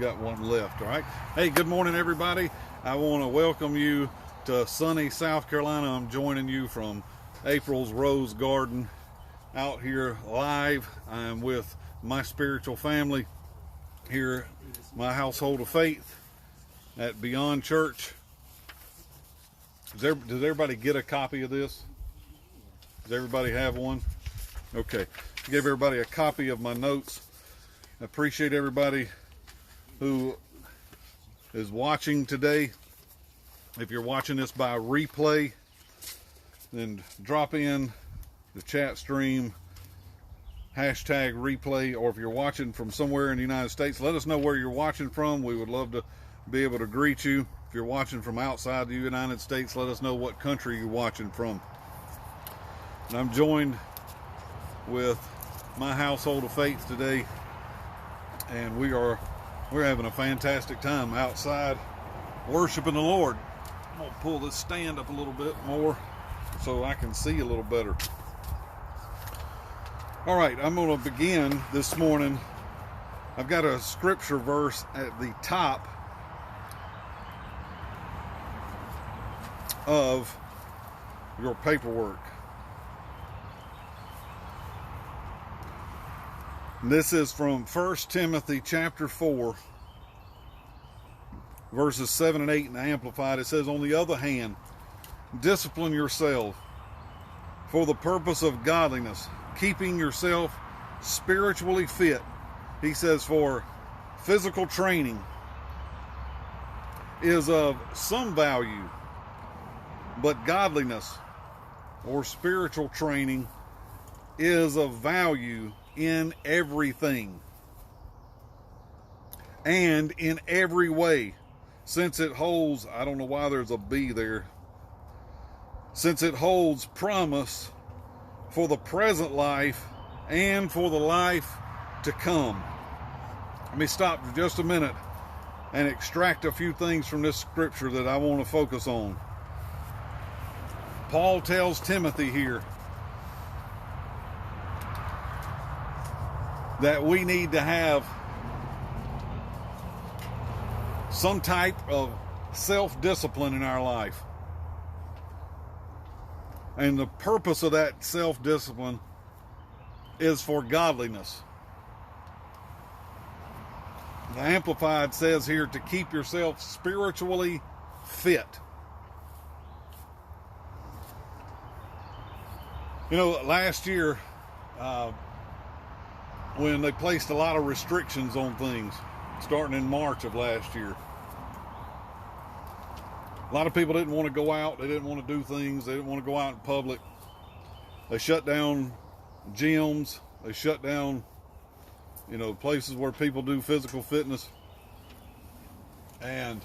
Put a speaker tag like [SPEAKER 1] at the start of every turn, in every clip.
[SPEAKER 1] got one left. All right. Hey, good morning, everybody. I want to welcome you to sunny South Carolina. I'm joining you from April's Rose Garden out here live. I'm with my spiritual family here, my household of faith at Beyond Church. Does everybody get a copy of this? Does everybody have one? Okay. Give everybody a copy of my notes. I appreciate everybody who is watching today. If you're watching this by replay, then drop in the chat stream, hashtag replay, or if you're watching from somewhere in the United States, let us know where you're watching from. We would love to be able to greet you. If you're watching from outside the United States, let us know what country you're watching from. And I'm joined with my household of faith today, and we're having a fantastic time outside worshiping the Lord. I'm gonna pull this stand up a little bit more so I can see a little better. All right, I'm gonna begin this morning. I've got a scripture verse at the top of your paperwork. This is from 1 Timothy chapter 4, verses 7 and 8 in the Amplified. It says, "On the other hand, discipline yourself for the purpose of godliness, keeping yourself spiritually fit." He says, "For physical training is of some value, but godliness or spiritual training is of value in everything and in every way, since it holds," I don't know why there's a B there, "since it holds promise for the present life and for the life to come." Let me stop for just a minute and extract a few things from this scripture that I want to focus on. Paul tells Timothy here that we need to have some type of self-discipline in our life. And the purpose of that self-discipline is for godliness. The Amplified says here to keep yourself spiritually fit. You know, last year, when they placed a lot of restrictions on things, starting in March of last year, a lot of people didn't want to go out. They didn't want to do things. They didn't want to go out in public. They shut down gyms. They shut down, places where people do physical fitness. And,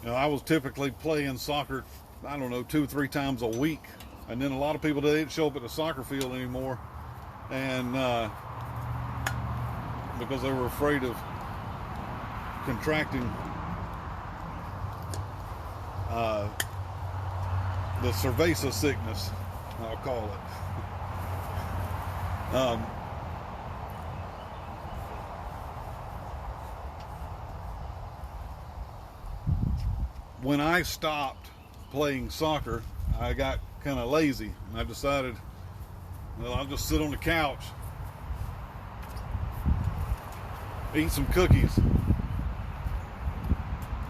[SPEAKER 1] I was typically playing soccer, 2 or 3 times a week. And then a lot of people, they didn't show up at the soccer field anymore. And because they were afraid of contracting the cerveza sickness, I'll call it. When I stopped playing soccer, I got kind of lazy, and I decided, I'll just sit on the couch, eat some cookies,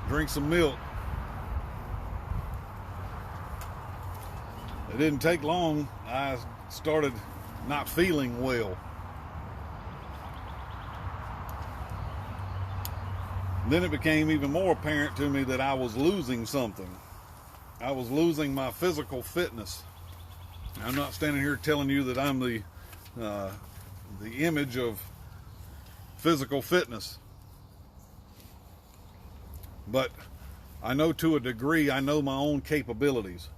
[SPEAKER 1] drink some milk. It didn't take long. I started not feeling well. Then it became even more apparent to me that I was losing something. I was losing my physical fitness. I'm not standing here telling you that I'm the image of physical fitness, but I know to a degree, I know my own capabilities.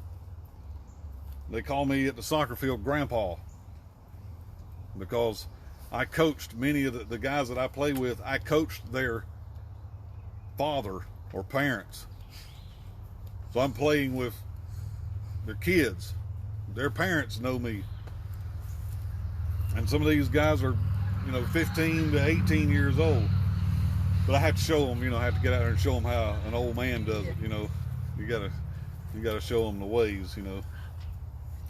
[SPEAKER 1] They call me at the soccer field Grandpa, because I coached many of the guys that I play with. I coached their father or parents. So I'm playing with their kids. Their parents know me. And some of these guys are, 15 to 18 years old. But I have to show them, I have to get out there and show them how an old man does it. You gotta show them the ways,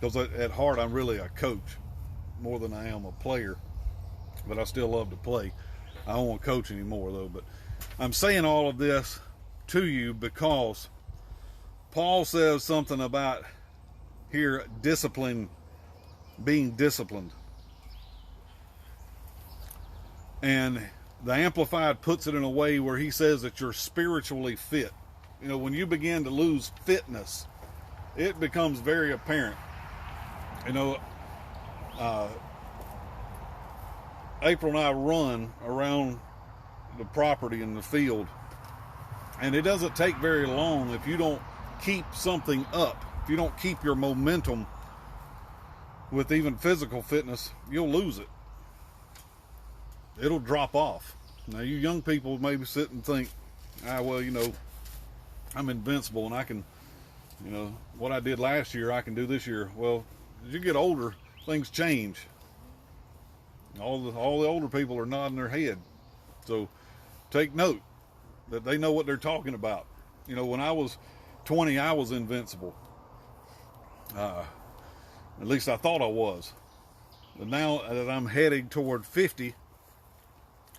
[SPEAKER 1] because at heart I'm really a coach more than I am a player, but I still love to play. I don't want to coach anymore though. But I'm saying all of this to you because Paul says something about here discipline, being disciplined. And the Amplified puts it in a way where he says that you're spiritually fit. When you begin to lose fitness, it becomes very apparent. April and I run around the property in the field, and it doesn't take very long if you don't keep something up, if you don't keep your momentum with even physical fitness, you'll lose it. It'll drop off. Now, you young people maybe sit and think, I'm invincible and I can, what I did last year, I can do this year. Well, as you get older, things change. All the older people are nodding their head. So take note that they know what they're talking about. When I was 20, I was invincible. At least I thought I was. But now that I'm heading toward 50,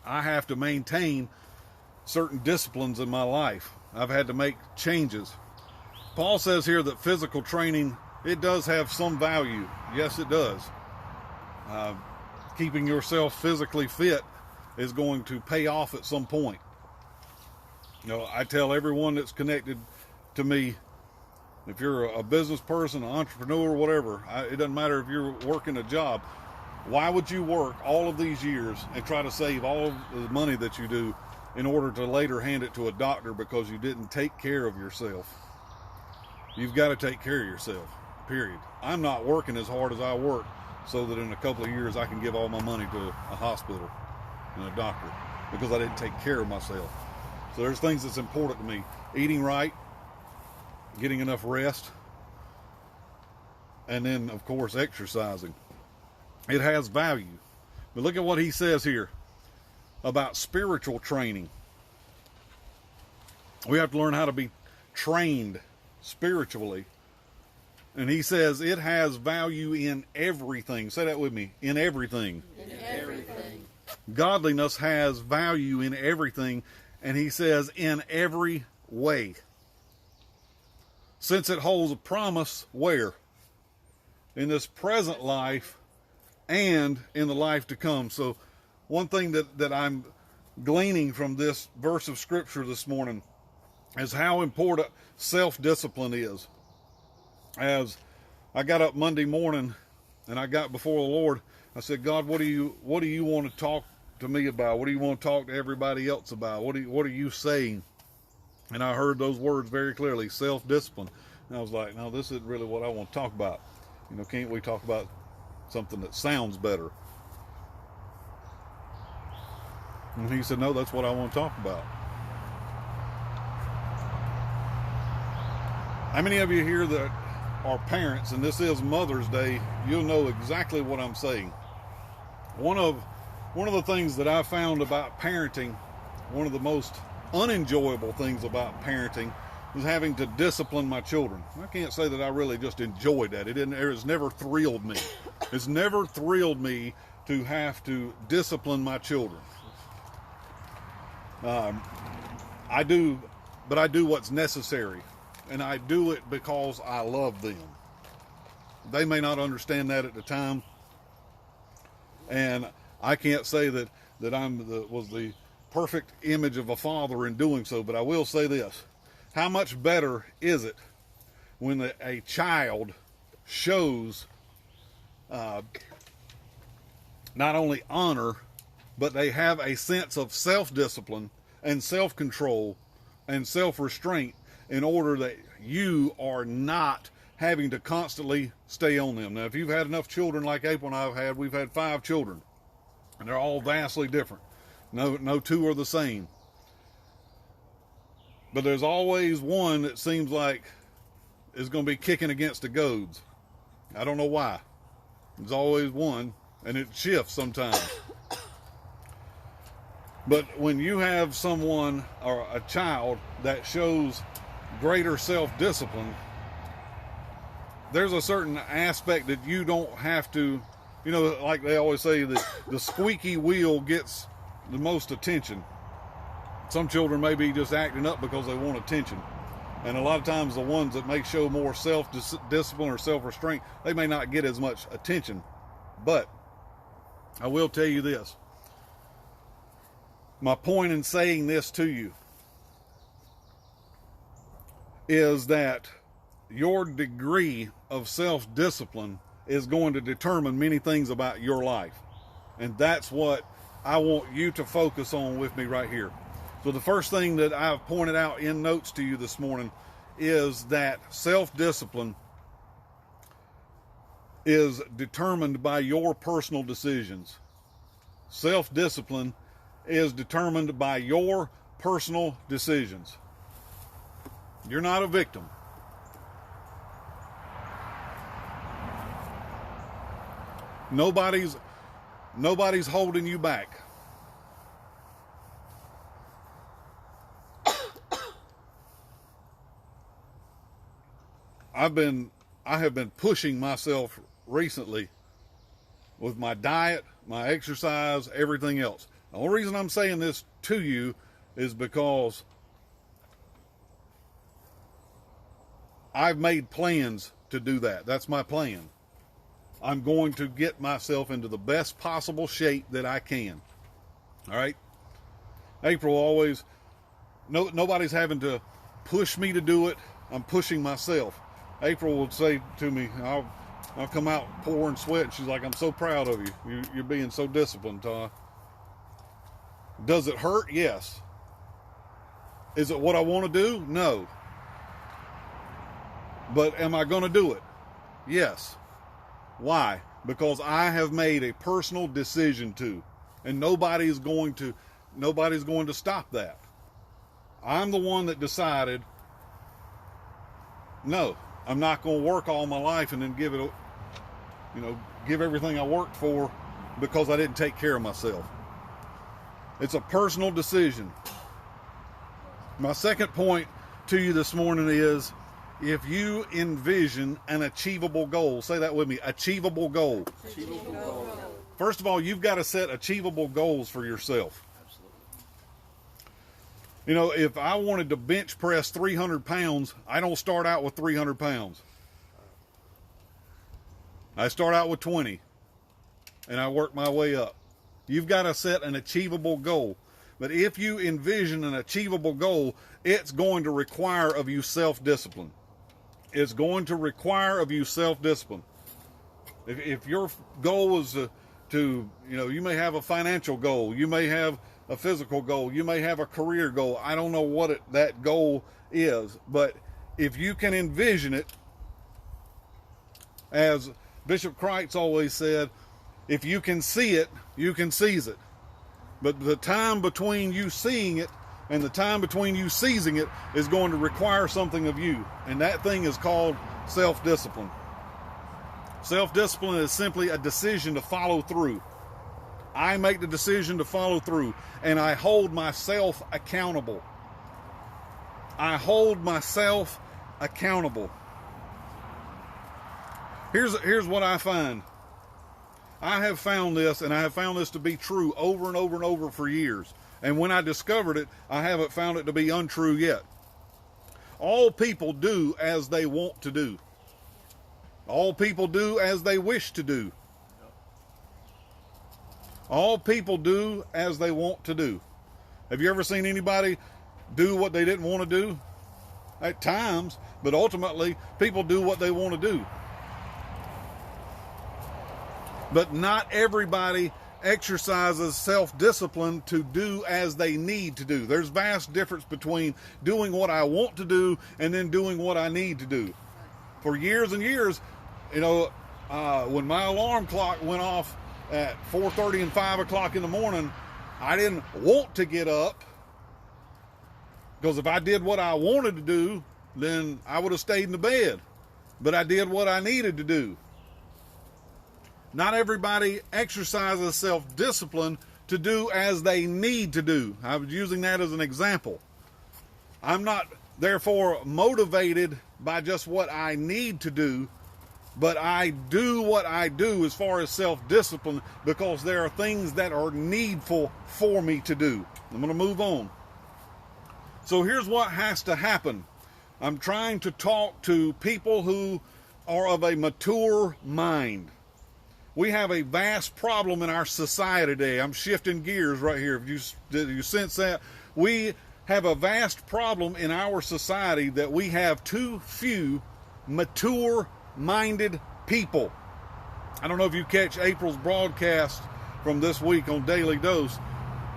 [SPEAKER 1] I have to maintain certain disciplines in my life. I've had to make changes. Paul says here that physical training, it does have some value. Yes, it does. Keeping yourself physically fit is going to pay off at some point. I tell everyone that's connected to me, if you're a business person, an entrepreneur, whatever, it doesn't matter if you're working a job, why would you work all of these years and try to save all of the money that you do in order to later hand it to a doctor because you didn't take care of yourself? You've got to take care of yourself, period. I'm not working as hard as I work so that in a couple of years I can give all my money to a hospital and a doctor because I didn't take care of myself. So there's things that's important to me. Eating right, getting enough rest, and then, of course, exercising. It has value. But look at what he says here about spiritual training. We have to learn how to be trained spiritually. And he says it has value in everything. Say that with me. In everything. In everything. Godliness has value in everything. And he says in every way. Since it holds a promise where? In this present life and in the life to come. So one thing that I'm gleaning from this verse of scripture this morning is how important self-discipline is. As I got up Monday morning and I got before the Lord, I said, God, what do you want to talk to me about? What do you want to talk to everybody else about? What are you saying? And I heard those words very clearly, self-discipline. And I was like, no, this isn't really what I want to talk about. Can't we talk about something that sounds better? And he said, no, that's what I want to talk about. How many of you here that are parents, and this is Mother's Day, you'll know exactly what I'm saying. One of the things that I found about parenting, one of the most unenjoyable things about parenting, is having to discipline my children. I can't say that I really just enjoyed that. It's never thrilled me. It's never thrilled me to have to discipline my children. I do what's necessary, and I do it because I love them. They may not understand that at the time, and I can't say that was the perfect image of a father in doing so, but I will say this. How much better is it when a child shows not only honor, but they have a sense of self-discipline and self-control and self-restraint in order that you are not having to constantly stay on them. Now, if you've had enough children like April and I've had, we've had 5 children, and they're all vastly different. No two are the same. But there's always one that seems like is going to be kicking against the goads. I don't know why. There's always one, and it shifts sometimes. But when you have someone or a child that shows greater self-discipline, there's a certain aspect that you don't have to, you know, like they always say, that the squeaky wheel gets the most attention. Some children may be just acting up because they want attention. And a lot of times the ones that may show more self-discipline or self-restraint, they may not get as much attention. But I will tell you this. My point in saying this to you is that your degree of self-discipline is going to determine many things about your life. And that's what I want you to focus on with me right here. So the first thing that I've pointed out in notes to you this morning is that self-discipline is determined by your personal decisions. Self-discipline is determined by your personal decisions. You're not a victim. Nobody's holding you back. I have been pushing myself recently with my diet, my exercise, everything else. The only reason I'm saying this to you is because I've made plans to do that. That's my plan. I'm going to get myself into the best possible shape that I can. All right? April always, nobody's having to push me to do it. I'm pushing myself. April would say to me, I'll come out pouring sweat. And she's like, I'm so proud of you. You're being so disciplined, Todd. Does it hurt? Yes. Is it what I want to do? No. But am I going to do it? Yes. Why? Because I have made a personal decision to, and nobody's going to stop that. I'm the one that decided, no, I'm not going to work all my life and then give everything I worked for because I didn't take care of myself. It's a personal decision. My second point to you this morning is, if you envision an achievable goal, say that with me, achievable goal.
[SPEAKER 2] Achievable goal.
[SPEAKER 1] First of all, you've got to set achievable goals for yourself.
[SPEAKER 2] Absolutely.
[SPEAKER 1] You know, if I wanted to bench press 300 pounds, I don't start out with 300 pounds. I start out with 20, and I work my way up. You've got to set an achievable goal. But if you envision an achievable goal, it's going to require of you self-discipline. It's going to require of you self-discipline. If your goal is to, you may have a financial goal, you may have a physical goal, you may have a career goal. I don't know what that goal is, but if you can envision it, as Bishop Kreitz always said, if you can see it, you can seize it. But the time between you seeing it and the time between you seizing it is going to require something of you. And that thing is called self-discipline. Self-discipline is simply a decision to follow through. I make the decision to follow through, and I hold myself accountable. I hold myself accountable. Here's what I find. I have found this, and I have found this to be true over and over and over for years. And when I discovered it, I haven't found it to be untrue yet. All people do as they want to do. All people do as they wish to do. All people do as they want to do. Have you ever seen anybody do what they didn't want to do? At times, but ultimately, people do what they want to do. But not everybody exercises self-discipline to do as they need to do. There's vast difference between doing what I want to do and then doing what I need to do. For years and years, when my alarm clock went off at 4:30 and 5 o'clock in the morning, I didn't want to get up, because if I did what I wanted to do, then I would have stayed in the bed. But I did what I needed to do. Not everybody exercises self-discipline to do as they need to do. I was using that as an example. I'm not therefore motivated by just what I need to do, but I do what I do as far as self-discipline because there are things that are needful for me to do. I'm going to move on. So here's what has to happen. I'm trying to talk to people who are of a mature mind. We have a vast problem in our society today. I'm shifting gears right here. Did you sense that? We have a vast problem in our society that we have too few mature-minded people. I don't know if you catch April's broadcast from this week on Daily Dose.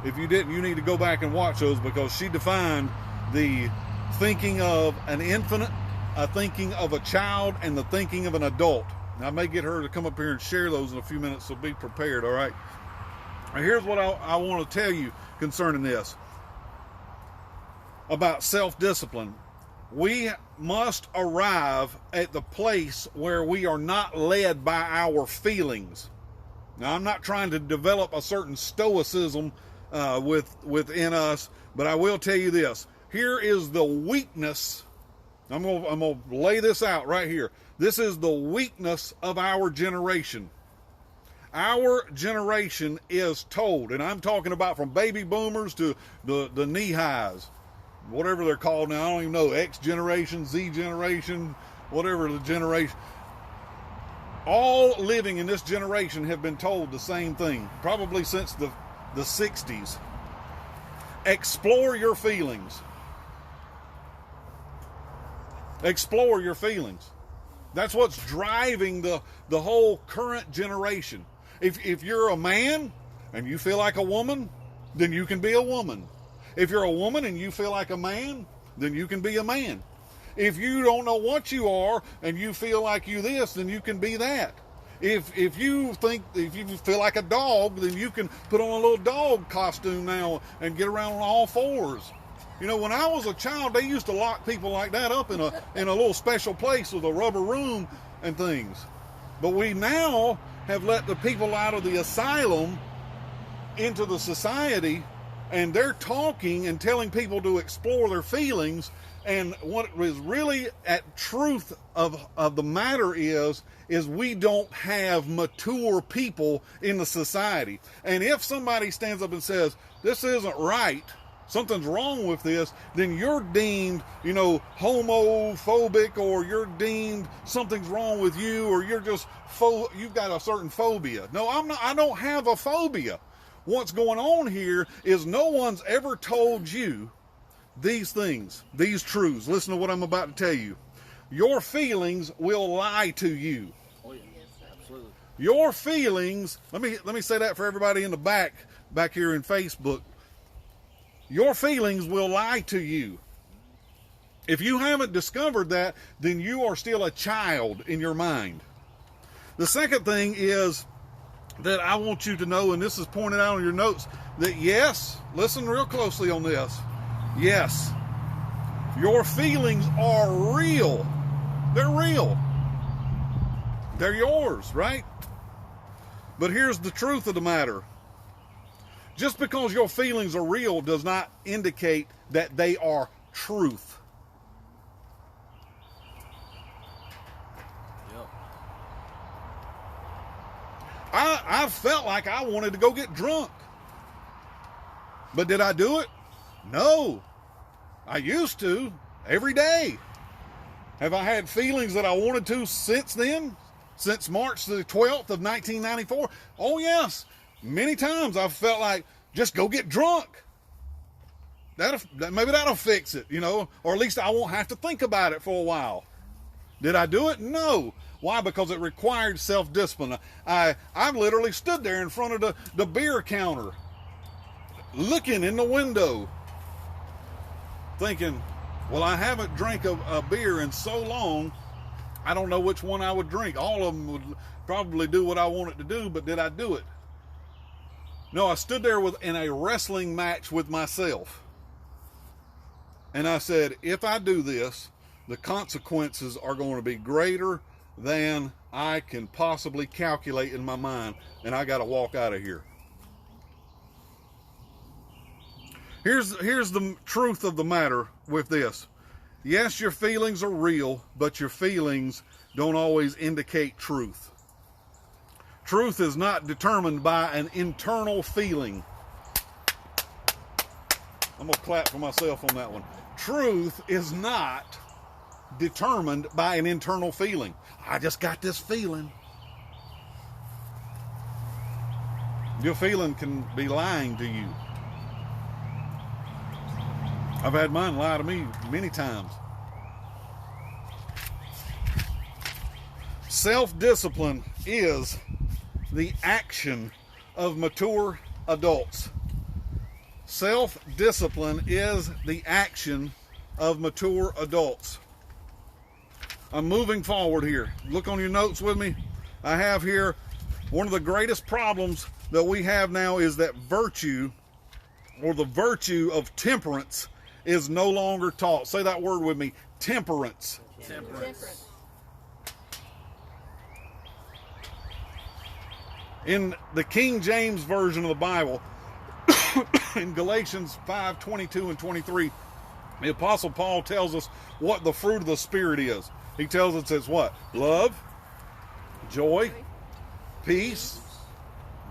[SPEAKER 1] If you didn't, you need to go back and watch those because she defined the thinking of an infant, a thinking of a child, and the thinking of an adult. I may get her to come up here and share those in a few minutes, so be prepared, all right? Here's what I want to tell you concerning this. About self-discipline. We must arrive at the place where we are not led by our feelings. Now, I'm not trying to develop a certain stoicism within us, but I will tell you this. Here is the weakness. I'm going to lay this out right here. This is the weakness of our generation. Our generation is told, and I'm talking about from baby boomers to the knee-highs, whatever they're called now. I don't even know, X generation, Z generation, whatever the generation. All living in this generation have been told the same thing, probably since the 60s. Explore your feelings. Explore your feelings. That's what's driving the whole current generation. If you're a man and you feel like a woman, then you can be a woman. If you're a woman and you feel like a man, then you can be a man. If you don't know what you are and you feel like you this, then you can be that. If you feel like a dog, then you can put on a little dog costume now and get around on all fours. You know, when I was a child, they used to lock people like that up in a little special place with a rubber room and things. But we now have let the people out of the asylum into the society, and they're talking and telling people to explore their feelings. And what is really at truth of the matter is we don't have mature people in the society. And if somebody stands up and says, this isn't right, something's wrong with this, then you're deemed, homophobic, or you're deemed something's wrong with you, or you're just you've got a certain phobia. No, I'm not. I don't have a phobia. What's going on here is no one's ever told you these things, these truths. Listen to what I'm about to tell you. Your feelings will lie to you.
[SPEAKER 2] Oh, yeah. Absolutely.
[SPEAKER 1] Your feelings, let me say that for everybody in the back here in Facebook. Your feelings will lie to you. If you haven't discovered that, then you are still a child in your mind. The second thing is that I want you to know, and this is pointed out on your notes, that yes, listen real closely on this. Yes, your feelings are real. They're real. They're yours, right? But here's the truth of the matter. Just because your feelings are real does not indicate that they are truth.
[SPEAKER 2] Yep.
[SPEAKER 1] I felt like I wanted to go get drunk. But did I do it? No. I used to every day. Have I had feelings that I wanted to since then? Since March the 12th of 1994? Oh, yes. Many times I've felt like, just go get drunk. Maybe that'll fix it, or at least I won't have to think about it for a while. Did I do it? No. Why? Because it required self-discipline. I literally stood there in front of the beer counter, looking in the window, thinking, well, I haven't drank a beer in so long, I don't know which one I would drink. All of them would probably do what I want it to do, but did I do it? No, I stood there in a wrestling match with myself. And I said, if I do this, the consequences are going to be greater than I can possibly calculate in my mind, and I got to walk out of here. Here's the truth of the matter with this. Yes, your feelings are real, but your feelings don't always indicate truth. Truth is not determined by an internal feeling. I'm going to clap for myself on that one. Truth is not determined by an internal feeling. I just got this feeling. Your feeling can be lying to you. I've had mine lie to me many times. Self-discipline is the action of mature adults. Self-discipline is the action of mature adults. I'm moving forward here. Look on your notes with me. I have here one of the greatest problems that we have now is that virtue, or the virtue of temperance, is no longer taught. Say that word with me. Temperance.
[SPEAKER 2] Temperance.
[SPEAKER 1] In the King James Version of the Bible, in Galatians 5:22 and 23, the Apostle Paul tells us what the fruit of the Spirit is. He tells us it's what? Love, joy, peace,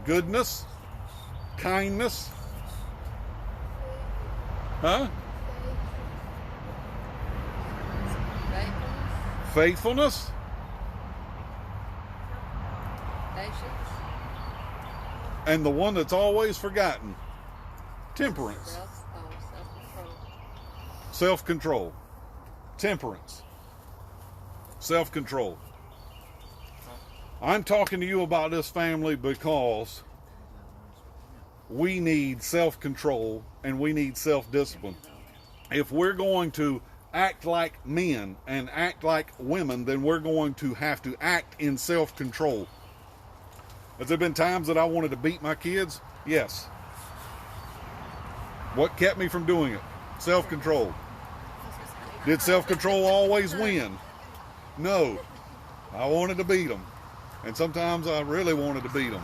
[SPEAKER 1] goodness, kindness. Huh? Faithfulness.
[SPEAKER 2] Patience.
[SPEAKER 1] And the one that's always forgotten, temperance.
[SPEAKER 2] Self-control.
[SPEAKER 1] Self-control. Temperance. Self-control. I'm talking to you about this family because we need self-control and we need self-discipline. If we're going to act like men and act like women, then we're going to have to act in self-control. Has there been times that I wanted to beat my kids? Yes. What kept me from doing it? Self-control. Did self-control always win? No. I wanted to beat them. And sometimes I really wanted to beat them.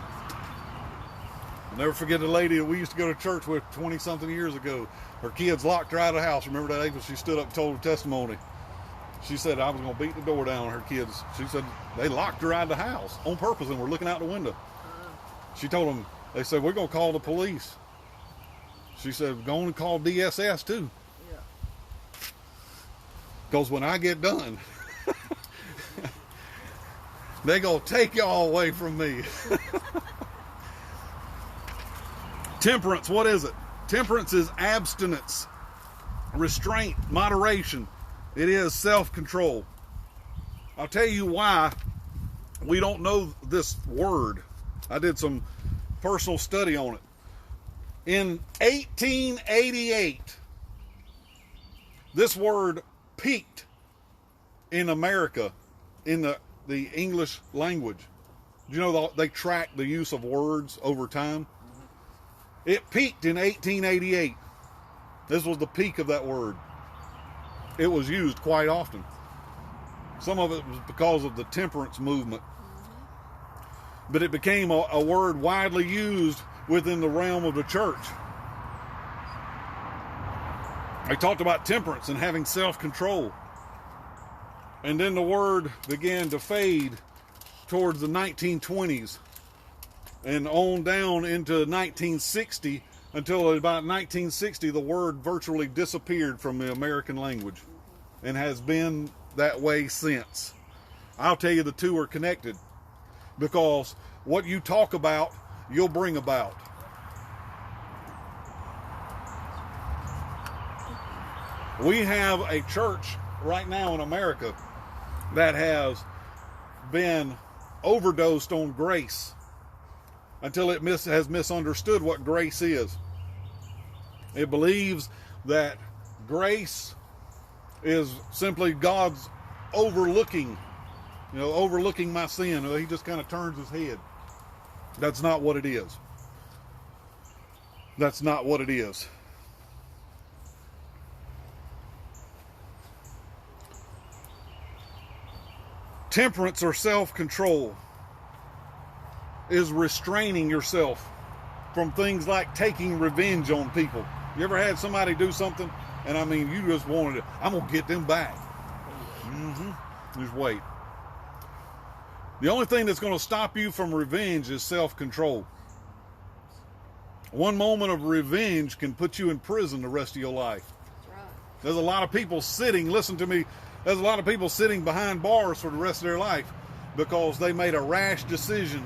[SPEAKER 1] I'll never forget a lady that we used to go to church with 20-something years ago. Her kids locked her out of the house. Remember that, April? She stood up and told her testimony. She said, I was going to beat the door down on her kids. She said, they locked her out of the house on purpose and were looking out the window. She told them, they said, we're going to call the police. She said, go on and call DSS too. Because when I get done, they're going to take y'all away from me. Temperance, what is it? Temperance is abstinence, restraint, moderation. It is self-control. I'll tell you why we don't know this word. I did some personal study on it. In 1888, this word peaked in America in the English language. Do you know they track the use of words over time? It peaked in 1888. This was the peak of that word. It was used quite often. Some of it was because of the temperance movement. But it became a word widely used within the realm of the church. They talked about temperance and having self-control. And then the word began to fade towards the 1920s and on down into 1960, until about 1960 the word virtually disappeared from the American language and has been that way since. I'll tell you, the two are connected, because what you talk about, you'll bring about. We have a church right now in America that has been overdosed on grace until it has misunderstood what grace is. It believes that grace is simply God's overlooking my sin. He just kind of turns his head. That's not what it is. That's not what it is. Temperance or self-control is restraining yourself from things like taking revenge on people. You ever had somebody do something, and I mean, you just wanted to, I'm going to get them back. Just wait. The only thing that's going to stop you from revenge is self-control. One moment of revenge can put you in prison the rest of your life.
[SPEAKER 2] That's right.
[SPEAKER 1] There's a lot of people sitting, listen to me, there's a lot of people sitting behind bars for the rest of their life because they made a rash decision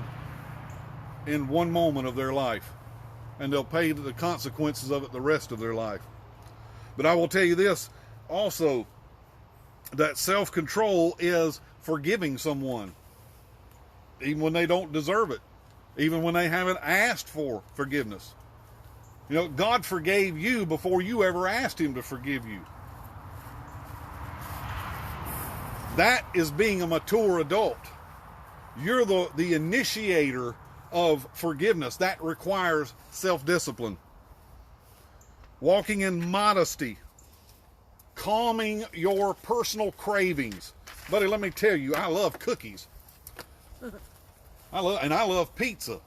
[SPEAKER 1] in one moment of their life. And they'll pay the consequences of it the rest of their life. But I will tell you this also, that self-control is forgiving someone, even when they don't deserve it, even when they haven't asked for forgiveness. You know, God forgave you before you ever asked him to forgive you. That is being a mature adult. You're the initiator of forgiveness. That requires self-discipline. Walking in modesty. Calming your personal cravings. Buddy, let me tell you, I love cookies. I love pizza.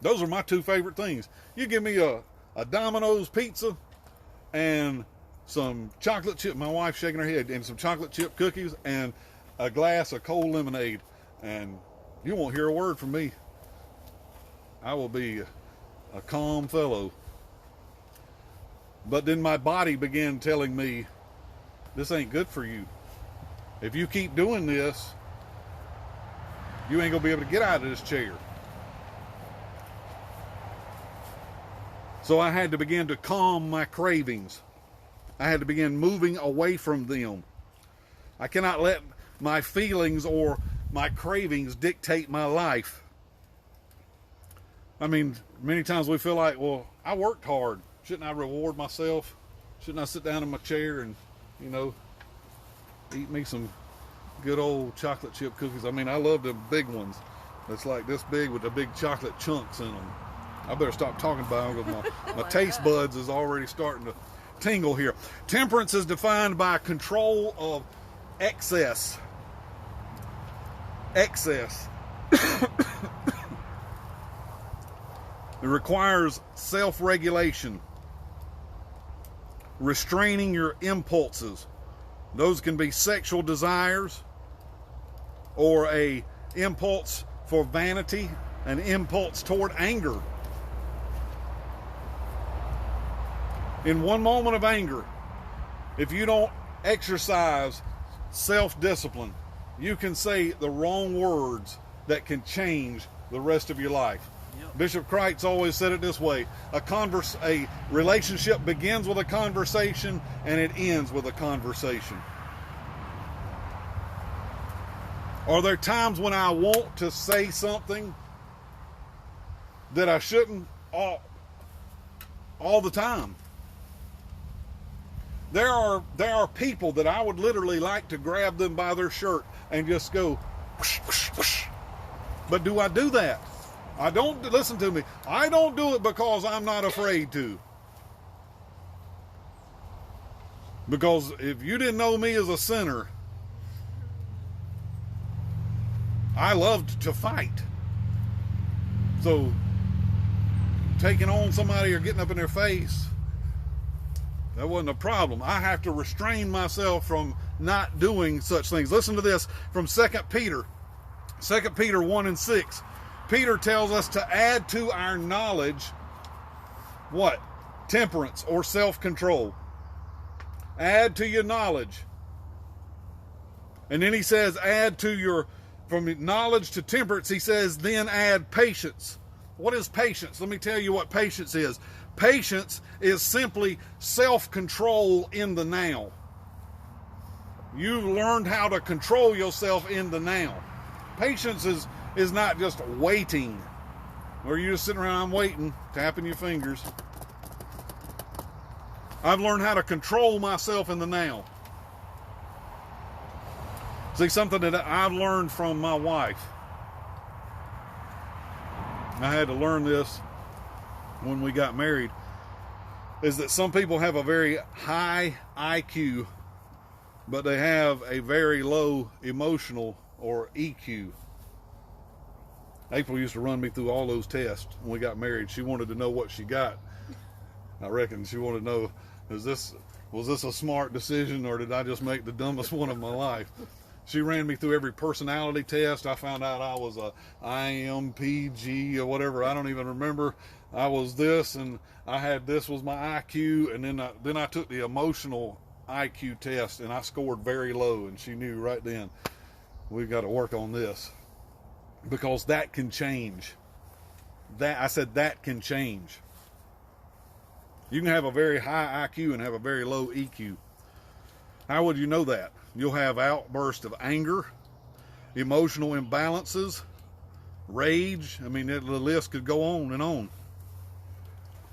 [SPEAKER 1] Those are my two favorite things. You give me a Domino's pizza and some chocolate chip, my wife's shaking her head, and some chocolate chip cookies and a glass of cold lemonade, and you won't hear a word from me. I will be a calm fellow. But then my body began telling me, this ain't good for you. If you keep doing this, you ain't gonna be able to get out of this chair. So I had to begin to calm my cravings. I had to begin moving away from them. I cannot let my feelings or my cravings dictate my life. I mean, many times we feel like, well, I worked hard. Shouldn't I reward myself? Shouldn't I sit down in my chair and, you know, eat me some good old chocolate chip cookies? I mean, I love the big ones. That's like this big with the big chocolate chunks in them. I better stop talking about them because my taste buds is already starting to tingle here. Temperance is defined by control of excess. Excess. It requires self-regulation, restraining your impulses. Those can be sexual desires or a impulse for vanity, an impulse toward anger. In one moment of anger, if you don't exercise self-discipline, you can say the wrong words that can change the rest of your life. Yep. Bishop Kreitz always said it this way: a relationship begins with a conversation and it ends with a conversation. Are there times when I want to say something that I shouldn't? All the time. There are people that I would literally like to grab them by their shirt and just go whoosh, whoosh, whoosh. But do I do that? I don't. Listen to me. I don't do it because I'm not afraid to. Because if you didn't know me as a sinner, I loved to fight. So taking on somebody or getting up in their face, that wasn't a problem. I have to restrain myself from not doing such things. Listen to this from 2 Peter. 2 Peter 1 and 6. Peter tells us to add to our knowledge what? Temperance or self-control. Add to your knowledge. And then he says add to your, from knowledge to temperance, he says then add patience. What is patience? Let me tell you what patience is. Patience is simply self-control in the now. You've learned how to control yourself in the now. Patience is not just waiting, or you're just sitting around waiting, tapping your fingers. I've learned how to control myself in the now. See, something that I've learned from my wife. I had to learn this when we got married, is that some people have a very high IQ, but they have a very low emotional or EQ. April used to run me through all those tests when we got married. She wanted to know what she got. I reckon she wanted to know, was this a smart decision, or did I just make the dumbest one of my life? She ran me through every personality test. I found out I was a IMPG or whatever. I don't even remember. I was this, and I had this was my IQ, and then I took the emotional IQ test, and I scored very low, and she knew right then, we've got to work on this, because that can change. I said that can change. You can have a very high IQ and have a very low EQ. How would you know that? You'll have outbursts of anger, emotional imbalances, rage. I mean, the list could go on and on.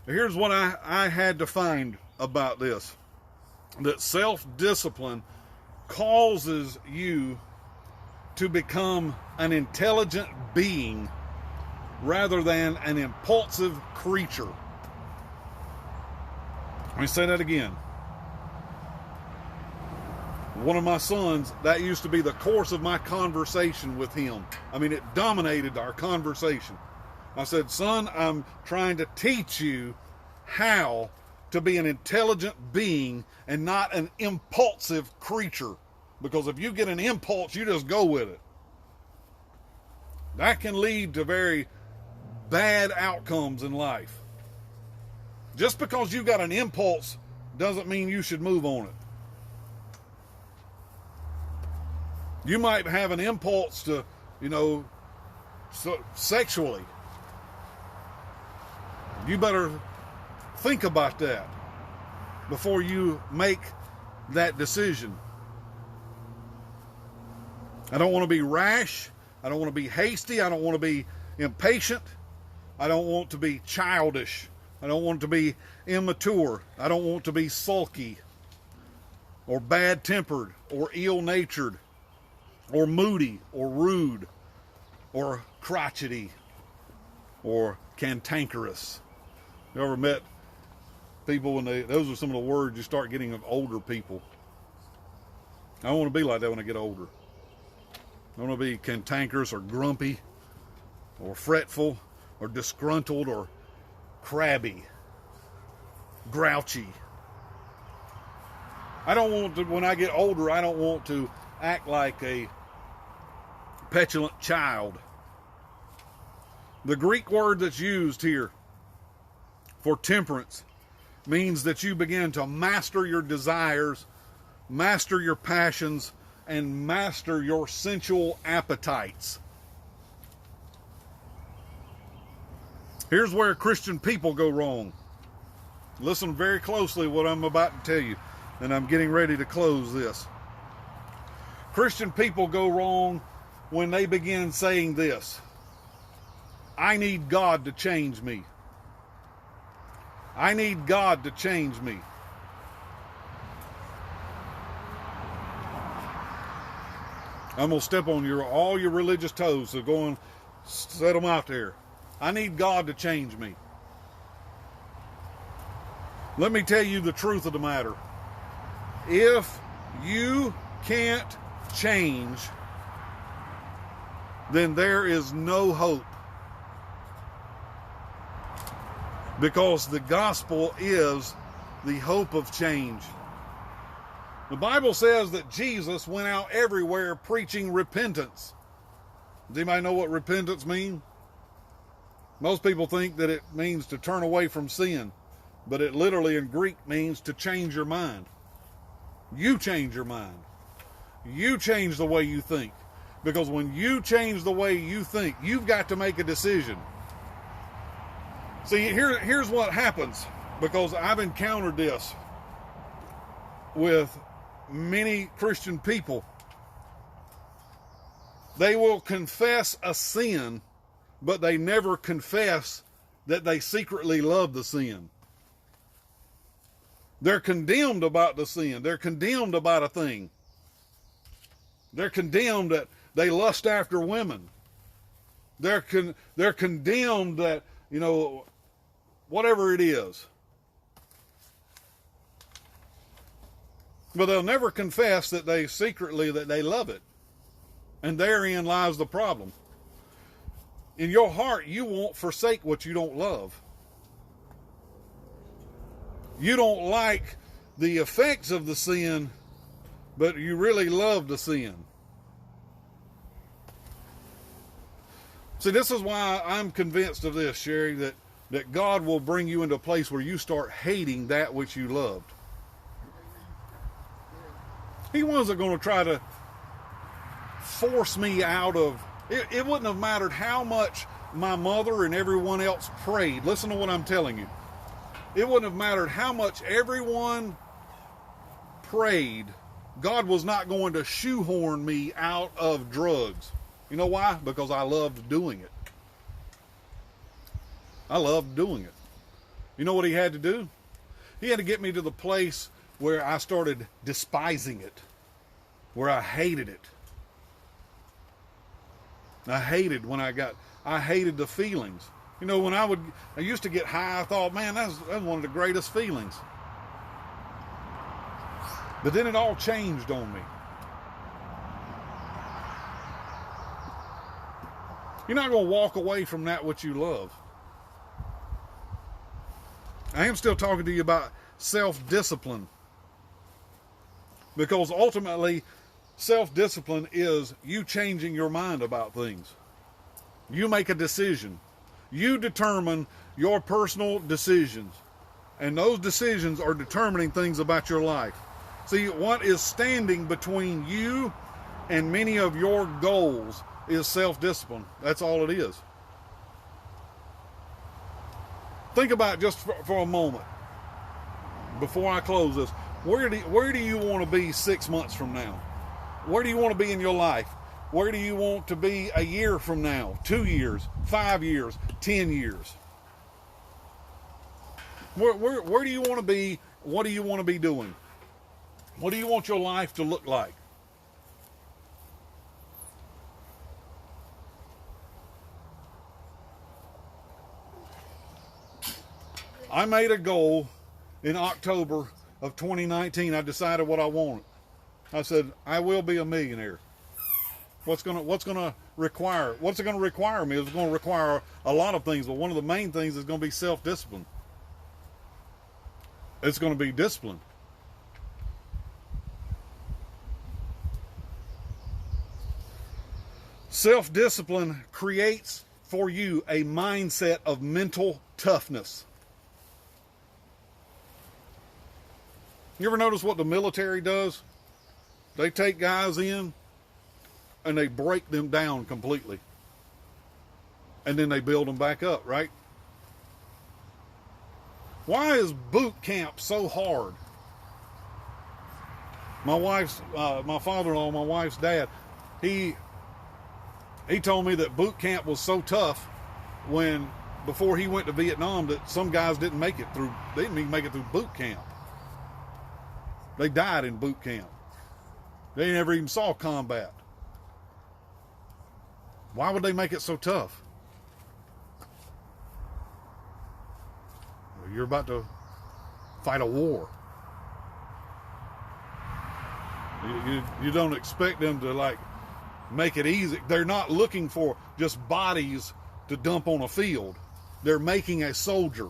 [SPEAKER 1] Here's what I had to find about this. That self-discipline causes you to become an intelligent being rather than an impulsive creature. Let me say that again. One of my sons, that used to be the course of my conversation with him. I mean, it dominated our conversation. I said, son, I'm trying to teach you how to be an intelligent being and not an impulsive creature. Because if you get an impulse, you just go with it. That can lead to very bad outcomes in life. Just because you got an impulse doesn't mean you should move on it. You might have an impulse to, sexually. You better think about that before you make that decision. I don't want to be rash. I don't want to be hasty. I don't want to be impatient. I don't want to be childish. I don't want to be immature. I don't want to be sulky or bad-tempered or ill-natured or moody or rude or crotchety or cantankerous. You ever met people when those are some of the words you start getting of older people. I don't want to be like that when I get older. I don't want to be cantankerous or grumpy or fretful or disgruntled or crabby, grouchy. I don't want to, when I get older, I don't want to act like a petulant child. The Greek word that's used here for temperance means that you begin to master your desires, master your passions, and master your sensual appetites. Here's where Christian people go wrong. Listen very closely what I'm about to tell you, and I'm getting ready to close this. Christian people go wrong when they begin saying this: I need God to change me. I need God to change me. I'm going to step on all your religious toes, so go and set them out there. I need God to change me. Let me tell you the truth of the matter. If you can't change, then there is no hope. Because the gospel is the hope of change. The Bible says that Jesus went out everywhere preaching repentance. Does anybody know what repentance means? Most people think that it means to turn away from sin, but it literally in Greek means to change your mind. You change your mind. You change the way you think. Because when you change the way you think, you've got to make a decision. See, here's what happens, because I've encountered this with many Christian people. They will confess a sin, but they never confess that they secretly love the sin. They're condemned about the sin. They're condemned about a thing. They're condemned that they lust after women. They're condemned that, whatever it is. But they'll never confess that they secretly, that they love it. And therein lies the problem. In your heart, you won't forsake what you don't love. You don't like the effects of the sin, but you really love the sin. See, this is why I'm convinced of this, Sherry, that God will bring you into a place where you start hating that which you loved. He wasn't going to try to force me out of it. It wouldn't have mattered how much my mother and everyone else prayed. Listen to what I'm telling you. It wouldn't have mattered how much everyone prayed. God was not going to shoehorn me out of drugs. You know why? Because I loved doing it. I loved doing it. You know what he had to do? He had to get me to the place where I started despising it, where I hated it. I hated the feelings. You know, when I used to get high, I thought, man, that's one of the greatest feelings. But then it all changed on me. You're not going to walk away from that which you love. I am still talking to you about self-discipline. Because ultimately, self-discipline is you changing your mind about things. You make a decision. You determine your personal decisions. And those decisions are determining things about your life. See, what is standing between you and many of your goals is self-discipline. That's all it is. Think about it just for a moment before I close this. Where do you want to be 6 months from now? Where do you want to be in your life? Where do you want to be a year from now? 2 years, 5 years, 10 years? Where do you want to be? What do you want to be doing? What do you want your life to look like? I made a goal in October of 2019. I decided what I wanted. I said, I will be a millionaire. What's it going to require me? It's going to require a lot of things, but one of the main things is going to be self-discipline. It's going to be discipline. Self-discipline creates for you a mindset of mental toughness. You ever notice what the military does? They take guys in and they break them down completely. And then they build them back up, right? Why is boot camp so hard? My father-in-law, my wife's dad, he told me that boot camp was so tough before he went to Vietnam that some guys didn't even make it through boot camp. They died in boot camp. They never even saw combat. Why would they make it so tough? Well, you're about to fight a war. You don't expect them to make it easy. They're not looking for just bodies to dump on a field. They're making a soldier.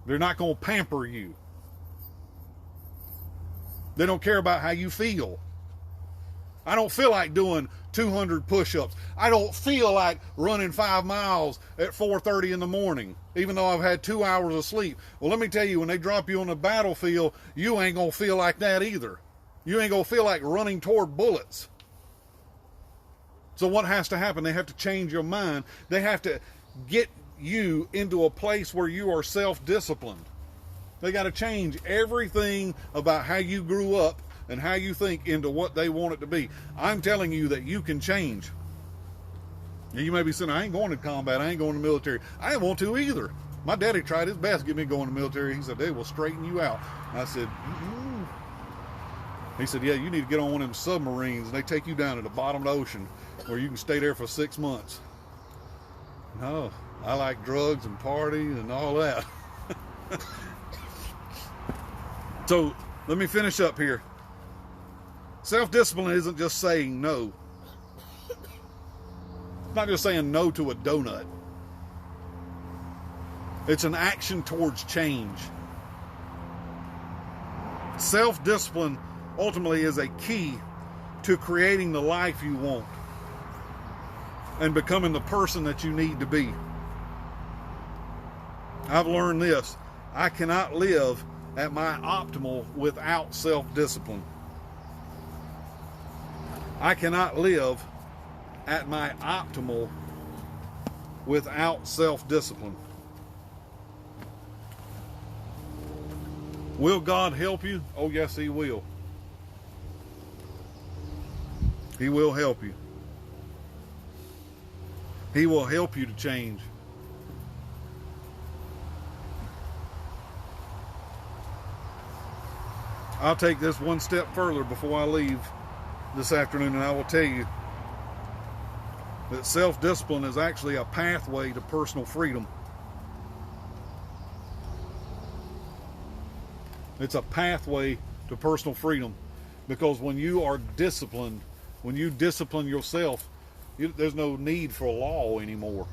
[SPEAKER 1] They're not going to pamper you. They don't care about how you feel. I don't feel like doing 200 push-ups. I don't feel like running 5 miles at 4:30 in the morning, even though I've had 2 hours of sleep. Well, let me tell you, when they drop you on the battlefield, you ain't going to feel like that either. You ain't going to feel like running toward bullets. So what has to happen? They have to change your mind. They have to get you into a place where you are self-disciplined. They got to change everything about how you grew up and how you think into what they want it to be. I'm telling you that you can change. You may be saying, I ain't going to combat. I ain't going to the military. I didn't want to either. My daddy tried his best to get me going to the military. He said, they will straighten you out. And I said, mm-mm. He said, yeah, you need to get on one of them submarines and they take you down to the bottom of the ocean where you can stay there for 6 months. No, I like drugs and parties and all that. So let me finish up here. Self-discipline isn't just saying no. It's not just saying no to a donut. It's an action towards change. Self-discipline ultimately is a key to creating the life you want and becoming the person that you need to be. I've learned this: I cannot live at my optimal without self-discipline. I cannot live at my optimal without self-discipline. Will God help you? Oh, yes, He will. He will help you. He will help you to change. I'll take this one step further before I leave this afternoon, and I will tell you that self-discipline is actually a pathway to personal freedom. It's a pathway to personal freedom, because when you are disciplined, when you discipline yourself, there's no need for law anymore.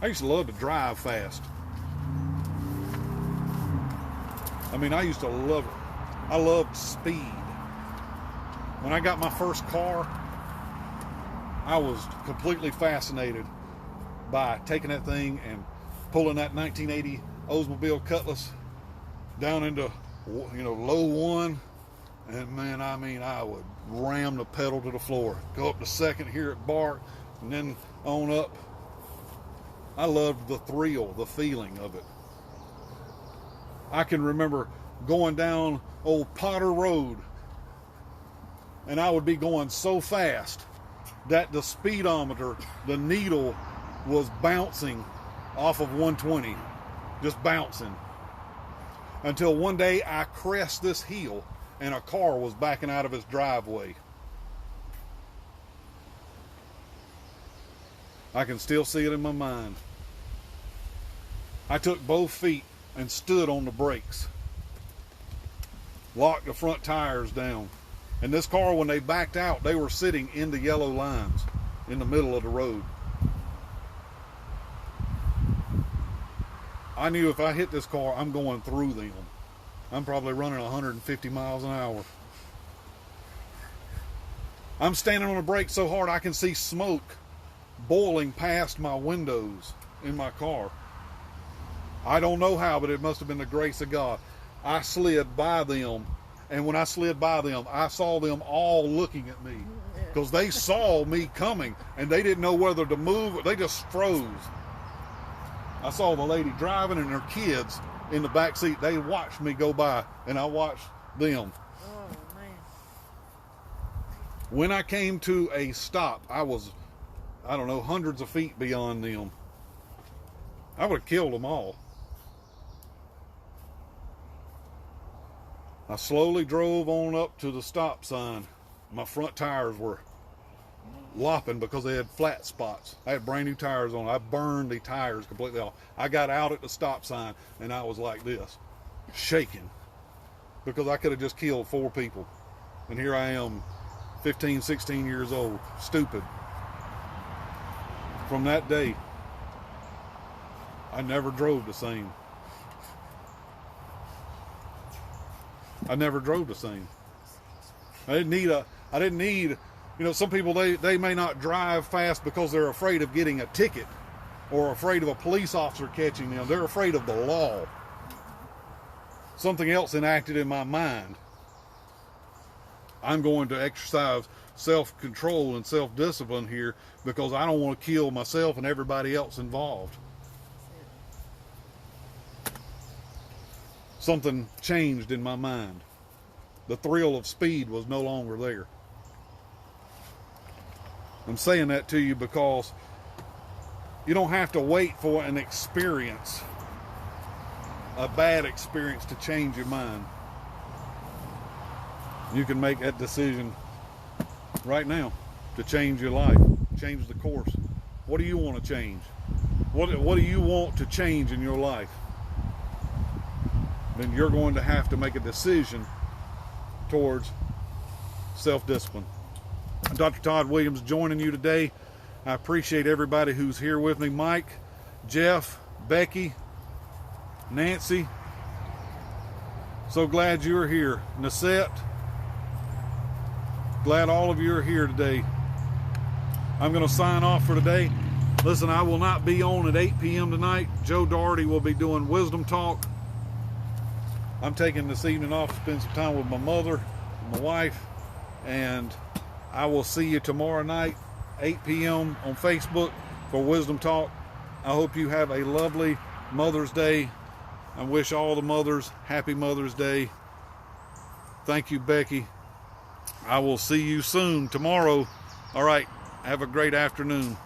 [SPEAKER 1] I used to love to drive fast. I mean, I used to love it. I loved speed. When I got my first car, I was completely fascinated by taking that thing and pulling that 1980 Oldsmobile Cutlass down into, low one, and man, I mean, I would ram the pedal to the floor, go up to second, hear it bark, and then on up. I loved the thrill, the feeling of it. I can remember going down old Potter Road, and I would be going so fast that the speedometer, the needle, was bouncing off of 120, just bouncing, until one day I crest this hill and a car was backing out of its driveway. I can still see it in my mind. I took both feet and stood on the brakes, locked the front tires down, and this car, when they backed out, they were sitting in the yellow lines in the middle of the road. I knew if I hit this car, I'm going through them. I'm probably running 150 miles an hour. I'm standing on the brake so hard I can see smoke boiling past my windows in my car. I don't know how, but it must have been the grace of God. I slid by them, and when I slid by them, I saw them all looking at me, because they saw me coming, and they didn't know whether to move. They just froze. I saw the lady driving and her kids in the back seat. They watched me go by, and I watched them.
[SPEAKER 2] Oh, man.
[SPEAKER 1] When I came to a stop, I was, hundreds of feet beyond them. I would have killed them all. I slowly drove on up to the stop sign. My front tires were lopping because they had flat spots. I had brand new tires on. I burned the tires completely off. I got out at the stop sign and I was like this, shaking, because I could have just killed 4 people. And here I am, 15, 16 years old, stupid. From that day, I never drove the same. I never drove the same. I didn't need, some people, they may not drive fast because they're afraid of getting a ticket or afraid of a police officer catching them. They're afraid of the law. Something else enacted in my mind. I'm going to exercise self-control and self-discipline here because I don't want to kill myself and everybody else involved. Something changed in my mind. The thrill of speed was no longer there. I'm saying that to you because you don't have to wait for an experience, a bad experience, to change your mind. You can make that decision right now to change your life, change the course. What do you want to change? What do you want to change in your life? Then you're going to have to make a decision towards self-discipline. Dr. Todd Williams joining you today. I appreciate everybody who's here with me. Mike, Jeff, Becky, Nancy. So glad you're here. Nasette, glad all of you are here today. I'm going to sign off for today. Listen, I will not be on at 8 p.m. tonight. Joe Doherty will be doing Wisdom Talk. I'm taking this evening off to spend some time with my mother, my wife, and I will see you tomorrow night, 8 p.m. on Facebook for Wisdom Talk. I hope you have a lovely Mother's Day. I wish all the mothers happy Mother's Day. Thank you, Becky. I will see you soon tomorrow. All right, have a great afternoon.